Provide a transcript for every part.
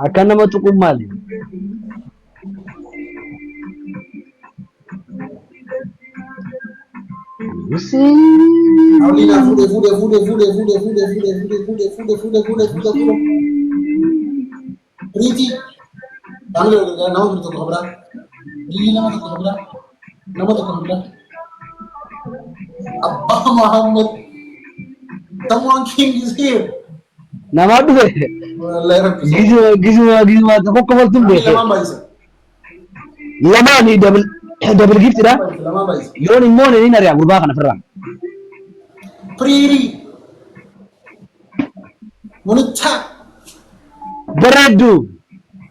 Akka nama tuquun maali? Aulina fude. Priti. Tamile nama tu khabra. Dili nama tu khabra. Abba Muhammad. Someone king is here. Nama dhufe Wallahi rabbi. gizuma tokko baltum beeke Lama baisa. lamaani double gift dha Lama baisa. yoon immoo ni ari'a gurbaa kana firraa Priri. Munita. bareeddu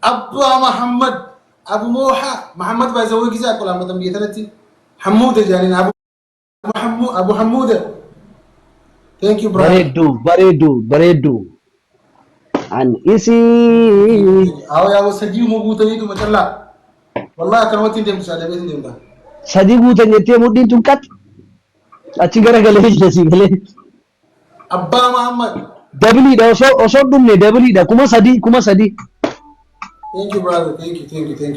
Abba Muhammad. Abu Moha. Muhammad baisa wajib saya kalau amat ambil tanah ti. Hamuda janin Abu Hamuda. Thank you brother. bareeddu an isi Aw ya wasadi mu gutani tu macalla. Wallahi kan watin dem sada betin dem da. sadii guutan jettee mudhiin tun qat achi gara galee jira si galee Abba Muhammad. dabiliidha osoo dhumne dabiliidha kuma sadii Thank you brother. Thank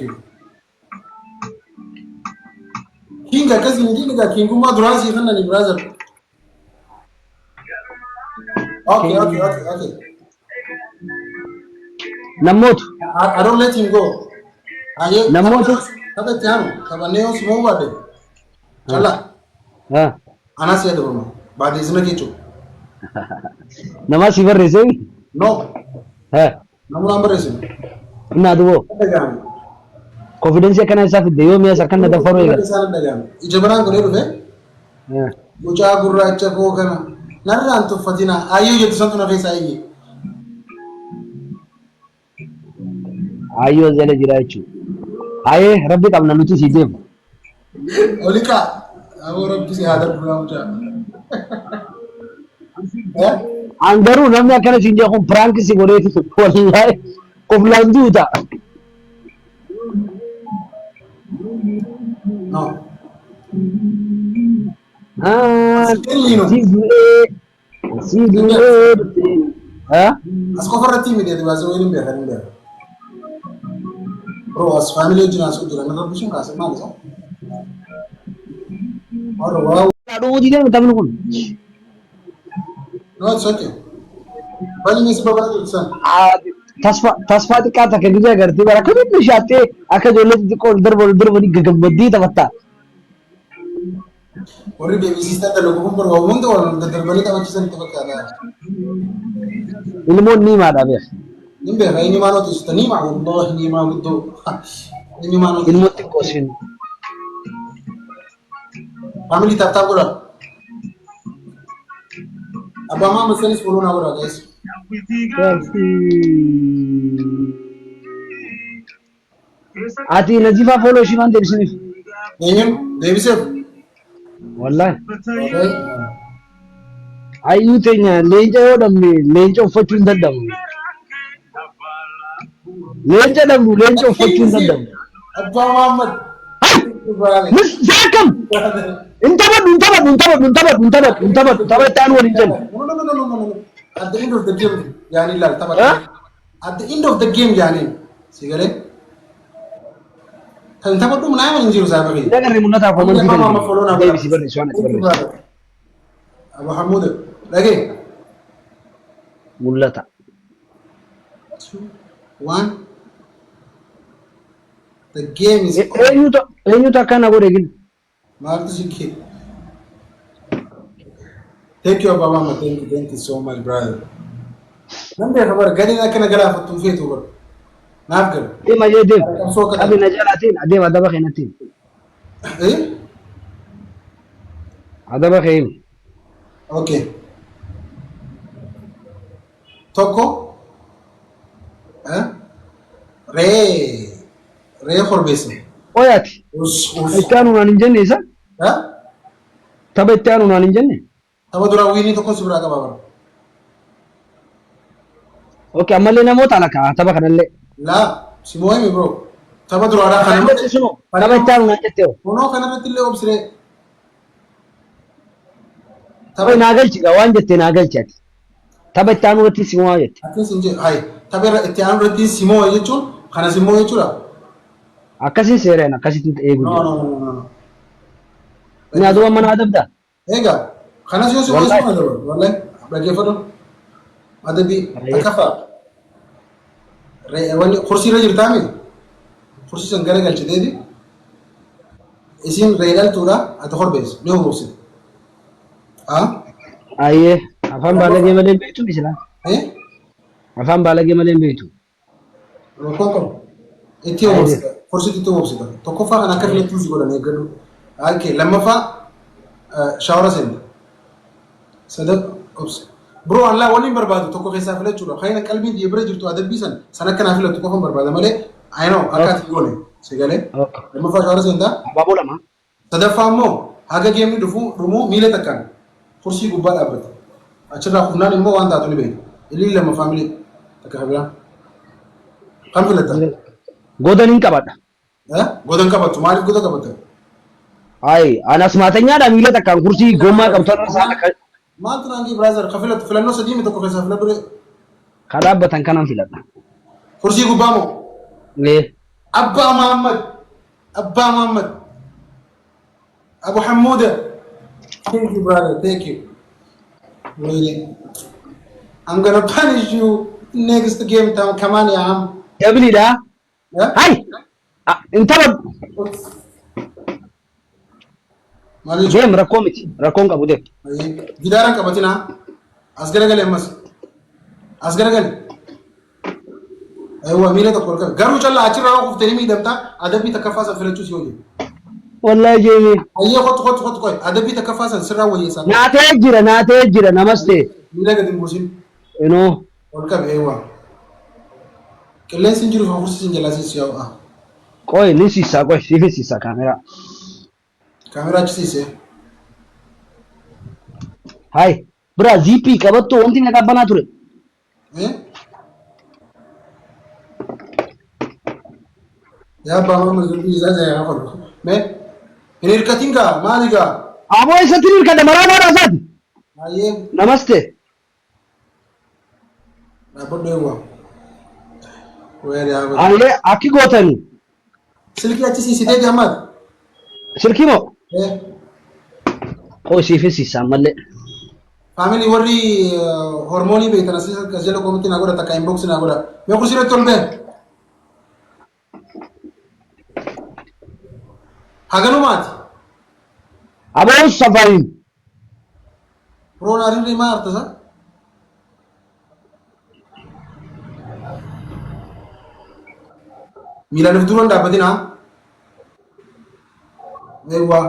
you. Kinga kasi ni ga kinguma durasi kana ni brother. Okay. namoota I don't let him go. Aye. Namoota. Kata tiano. Kabaneo sumo wade. Chala. Ana siya de bama. Baada izina kitu. nama si barreesse No. haa Namu number isin. innaa duwoo Dagam. confidence akkana isaa fidde yoo mi'a isa kana dafaroo eegala Sana dagam. Ijabaran ko deedu fe. Mucaa gurraacha koo kana. Narraan tuffatina. Ayyuu jettu santu na feesa ayyi. ayyoo jala jira jechuudha. Ayee rabbi qabna nuti si deemu. Olika. Abu rabbi si hadar duraa mucaa. An garuu namni akkana siin jedhu kun piraanki si godheeti wallaahi qoflaan duuta. No. Si du'ee As kofarratti himi deetu baasee waliin beekan hin beekan. Bro, as family wajjin asuu jira. Nama bishaan kaasee maal isaa? Warra waa. dhumuu diidee taphni kun. No, it's okay. Bali ni sababa jiru san. Tasfaa xiqqaa takka gizee agartee bara akkamitti bishaattee akka ijoollee xixiqqoo darbanii gaggammaddii taphattaa. Warri beeksistaa dalagu kun bara hunda wal darbanii taphachiisan itti fakkaata. Ilmoon ni himaadha beek. Nin beeka inni maa nooti ibsita ni maa wallahi ni maa guddoo. Inni maa nooti. Ilmoo xiqqoo siin. Family tap godha. Abbaa maa masanis follow naa godha guys. Ati Nazifaa follow ishii waan deebisaniif. Eenyuun deebiseef. Wallahi. Ayyuu teenya leenca yoo dhabne leenca uffachuu hin danda'amu. Leenca dhabnu leenca uffachuu hin danda'amu. Abbaa Muhammad. Saakam! Intabadhu taphattaan waliin jenna. No. At the end of the game, yani lal taphatee. At the end of the game, yani sigalee. Kan taphadhu mana mana injiru saa bakii. Dagarri mul'ataa fi amantii kan deebisi barreessu waan ati barreessu. Abu Hamoud, dhagee. Mul'ata. 2, 1. The game is Eenyutu akkana godhe gin. maaltu si kee. Thank you Abba Mama, thank you so much brother. Nan beeka bara gadiin akkana galaafattu feetu bara. Naaf gala. Deema jee deem. Abi na jalaatiin adeem adaba keenyattiin. Adaba keenya. Okay. Tokko. Ree korbeessa. Oyaati. Itti aanuudhaan hin jenne isa. Tapha itti aanuudhaan hin jenne. Tapha duraa wiinii tokko si biraa qaba bara. Okay, ammallee namoota alaka tapha kanallee. Laa, si moo'imi bro. Tapha duraadhaa Kan irratti sunu tapha itti aanuudhaan jettee. Kunoo kanarratti illee obsiree. Tapha naa galchi waan jettee naa galchi ati. Tapha itti aanuudhaan si moo'aa jette. Akkas hin jedhu. Hayi. tapha itti aanu irratti simoo jechuun kana simoo jechuudha. Akkasiin seeraan akkasitti eeguu No, jira. no, no, no, no. Inni aduma mana adabdaa. Egaa kanas yoo simoo Wallahi. simoo dabalu wallahi dhaggeeffadhu adabii Ayyee. akka fa'a. Wanni kursii irra jirtaa miti kursii san gara galchiteeti isin reedhaltuudha ati horbeessu ni hububsite. Ayyee afaan baalagee malee hin beektu bisila. Afaan baalagee malee hin beektu. Rakkoon qabu itti hububsita kursiitti itti hububsita tokkoffaa kan akka filattuu si godhan eeggadhu. Lammaffaa shaawara seenta. Biroo allaa waliin barbaadu tokko keessaa filachuudha. Kan qalbiin dhiyee bira jirtu adabbii san akka naa filatu qofan barbaada malee ayinoo akka ati goone si galee. Lammaffaa shaawara seentaa. Abaaboo lama. Sadaffaa immoo haga geemni dhumuu miila takkaan kursii gubbaa dhaabbata. Achirraa humnaan immoo waan taatu ni beeku. Illiin lammaffaa miila takka biraan. Kan filatta? Godan hin qabadha. Godan qabattu maaliif goda qabatta? Ayi anas maatanyaadha miila takkaan kursii gommaa qabtu irra isaa akka Maaltu naangi biraazar ka filatu filannoo sadii mi tokko keessaa filadhu ka dhaabbatan kanan filadha. Kursii gubbaa moo? Abbaa Muhammad. Abbaa Muhammad. Abu Hammuda. Thank you, brother. Thank you. Really. I'm gonna punish you next game time. Come on, ya am. Dabliidha. Hai! Intala Maaliif? Jeem rakkoo miti. Rakkoon qabu deem. Gidaaraan qabatina. As garagalee ammas. As garagalee. Aywa miila tokko ol qabe. Garuu callaa achirraa yoo kuftanii miidhamtaa adabbii takkaffaa san filachuus yoo jiru. Wallahi jeemi. Ayyee kottu qoy. Adabbii takkaffaa san sirraa wayyeessaa. Naatee jira namaste. Miila gadi hin buusin. Inoo. Ol qabe aywa. Qilleensi hin jiru fafursi hin jalaasiisu yaa'u. Qoy ni siisaa qoy siifin siisaa kaameraa. Kaameraa achisiisee. Hai bira ziipii qabattu wanti na qabbanaa ture. Yaa abbaa Muhammad zurbii isaa jaya haa fadhu. Mee hin hirkatin gaa maali gaa? Aboo isatti ni hirkadha maraa maraa isaati. Ayyee. Namaste. Dhaabbadhu eewwaa. Weeree haa fadhu. Ayyee akki gootanii. Silkii achisiisitee gammad. Silkii moo? Qoy siifin siisaa mallee. Faamilii warri hormoonii beektan as jala koomitti naa godha takka inboxi naa godha. Mee kursii irratti ol bee? Haganumaati. Aboo safariin. Roon arirri maa artasa? Miilaan of duroon dhaabbatinaa? Eewwaa.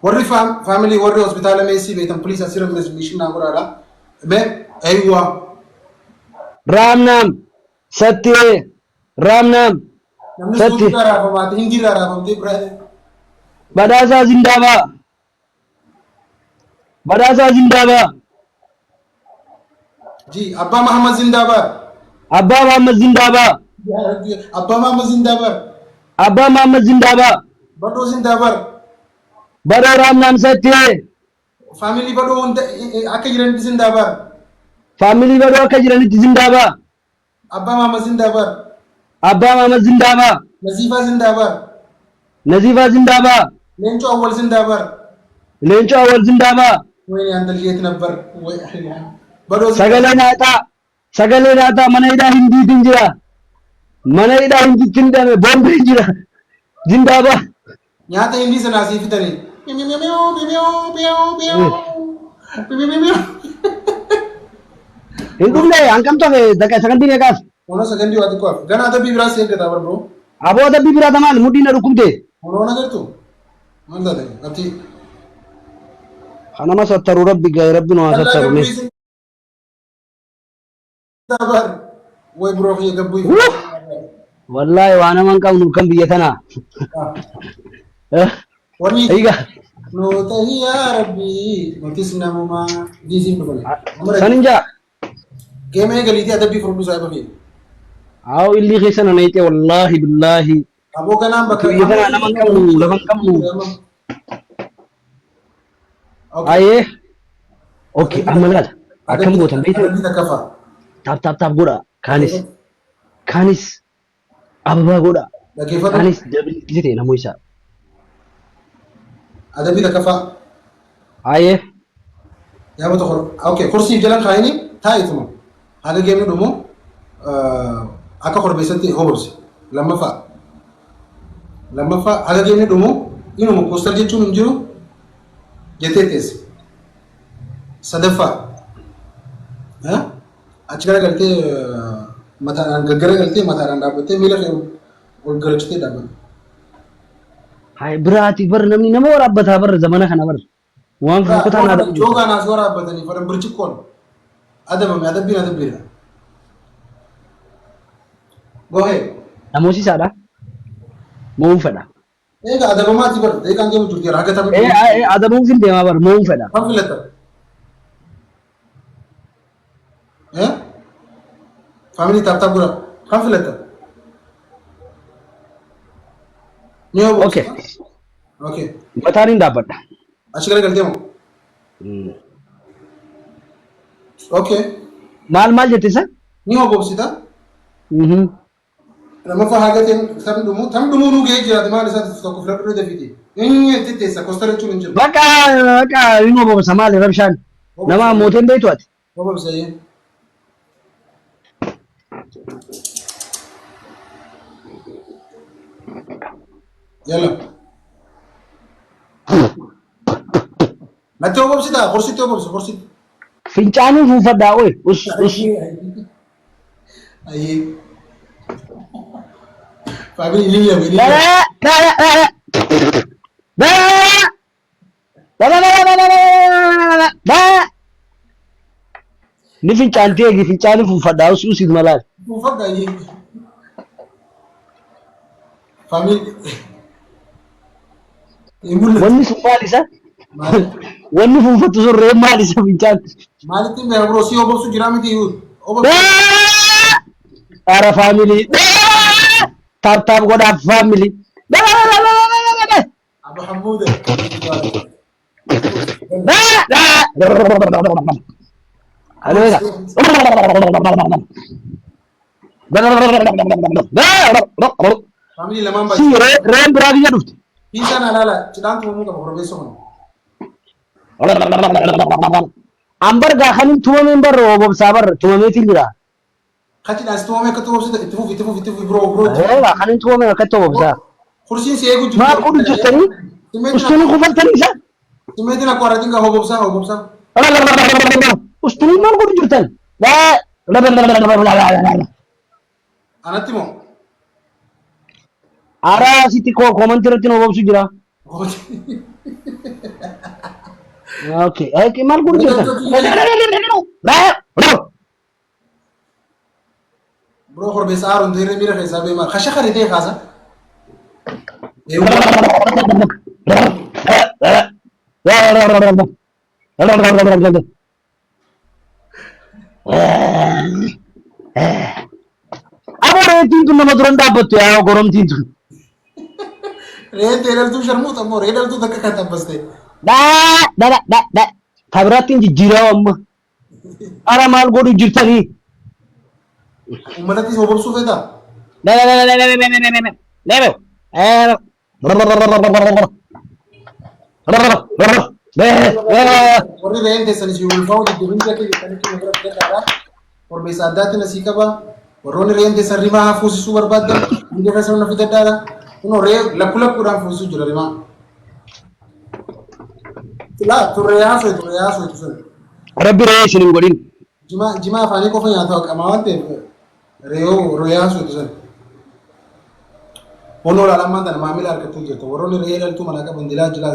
Warri faamilii warri hospitaala meesii beektan piliis asirra mishin naa godhaadha. Mee eewwaa. Raamnaam. Sattee. Raamnaam. Namni suuqii raafamaati hindi raafamtee biraadhe. Badhaasaa Zindaabaa. Badhaasaa Zindaabaa. Ji Abbaa Muhammad Zindaabaa. Abbaa Muhammad Zindaabaa. Abbaa Muhammad Zindaabaa. Abbaa Muhammad Zindaabaa. Badoo Zindaabaa. Badoo Raamnaam Sattee. Faamilii badoo hunda akka jiranitti Zindaabaa. Faamilii badoo akka jiranitti Zindaabaa. Abbaa Muhammad Zindaabaa. Abbaa Muhammad Zindaabaa. Naziifaa Zindaabaa. Naziifaa Zindaabaa. Leencoo Awwal Zindaabaa. Leencoo Awwal Zindaabaa. Wayne andaljeet nabbar. Badoo Sagalee naataa. Sagalee naataa mana hidhaa hindiitiin jira. Mana hidhaa hindiitti hin dhame boombiin jira. Zindaabaa. nyaata hindi sana asii fitanii. Hin dhumne hangam tafe sagantiin eegaas. Ono sagandii waa xiqqoo hafe. Gana adabbii biraa si eeggataa bar bro. Aboo adabbii biraa tamaan mudhiin na dhukkubde. Ono agartu. Maal taate? Ati. Kanama sattaru rabbi gahe rabbi nu haa sattaru mee. Way bro kiyya gabbuu. Wallahi waa naman qabnu kan biyya tanaa. Wanni Eega. nuta yaa rabbii nutis namuma diisiin dhufan. Sanin jaa. Geemee galiitii adabbii furduu isaa ifa fiye. Awo illi keessa na nayite wallahi billahi. Aboo kanaan bakka. Biyya tanaa naman qabnu lafan qabnu. Aye. Okay, amma laata. Akkam gootan beektaa? Adabbii takkaffaa. Taap godha. Kaanis ababaa godha. Dhaggeeffatu. Kaanis dabalatii ta'e namoo isaa. Adabii takkaffaa. Aayee. Yaa mata hor. Okay, kursiif jalan kaayini taa'ituma. Haga geemni dhumu akka korbeessatti hobobse. Lammaffaa haga geemni dhumu inuma poostar jechuun hin jiru jettee teesse. Sadaffaa achi garagaltee mataadhaan gaggaragaltee mataadhaan dhaabbattee miila kee ol galchitee dhaabbatte. Hai biraati bar namni nama waraabbataa bar zamana kana bar. Waan furkutaa na dhabu. Joogaan as waraabbatanii fadhan birchikkoon adabame adabbiidha. Go ahead. Namooti isaadha. Mo'uun fedha. Egaa adabamaati bar deeqaan deemu turte raga tapha. Adabuun fin deemaa bar mo'uun fedha. Kan filata. Family tap gura kan filata. Niyo box. Okay. Okay. Mataanin dhaabbadha. Achi garagaltee moo? Okay. Maal jette isa? Niyo boxita. Lammaffaa hagateen tam dhumuu nuu gahee jiraate maal isaati tokko filadhuu dafiti. Inni titteessa kostara jechuun hin jiru. Bakka inni obobsa maali rabshaan nama mooteen beektu ati. Obobsa yee. Yalla. Natti obobsita horsitti obobsa horsitti. Fincaanii fuufadhaa oye us. Ayyee. Family liya bini. Ni fincaanii fuufadhaa usiit malaal. Fuufadhaa yee. Family. Wanni sun maal isa? Wanni fuufattu sun ree maal isa fincaan? Maalitti mee bro si obobsu jira miti Ara family. Tap godha family. Abu Hamuda. Alwega. Family lamaan Si reen biraa biyya dhufte. Pisan alala cidhaan tumamuu qaba korbeessa kun. Ambar gaafanin tumameen barra obobsaa barra tumameetiin jira. Kacidhaan si tumamee akka tumamsita itti fufi bro. Gaafanin tumameen akkatti obobsaa. Kursiin si eegu jiru. Maal godhu jirtanii? Ustunii kufaltanii isa? Simeetiin akka warratiin gaa hobobsaa. Ustunii maal godhu jirtan? Anatti moo? Ara asitti koomantii irratti obobsu jira. Okay. Maal godhu jirtan? Bro korbeessa aaruun ta'e miira keessaa bee maal? Kasha kare ta'e kaasa. Reetiin tun nama duran dhaabbattu yaa goromtiin tun. Reen teelaltuu sharmuuta moo reedaltuu takka kan tabbaste. Tabiraattiin jijjiiramu amma. Ara maal godhu jirtanii? Uummatattis hobobsuu feetaa? Warri reen teessanis yoo ulfaa'u jijjiirri akka jettanii kennu bira fudhadhaadha. Korbeessa addaatti nasii qaba. Warroonni reen teessan rimaa haa fuusisuu barbaaddan hundi irra sirna fidadhaadha. Kunoo ree lakkuudhaan fuusisuu jira rimaa. Turree haasootu sun. Rabbi ree isin hin godhin. Jimaa afaanii qofa nyaata qamaa waan ta'eef ree haasootu sun. Honoo laalammaan tana maamila harkattuu jirtu warroonni ree dhaltuu manaa qaban dilaa jilaa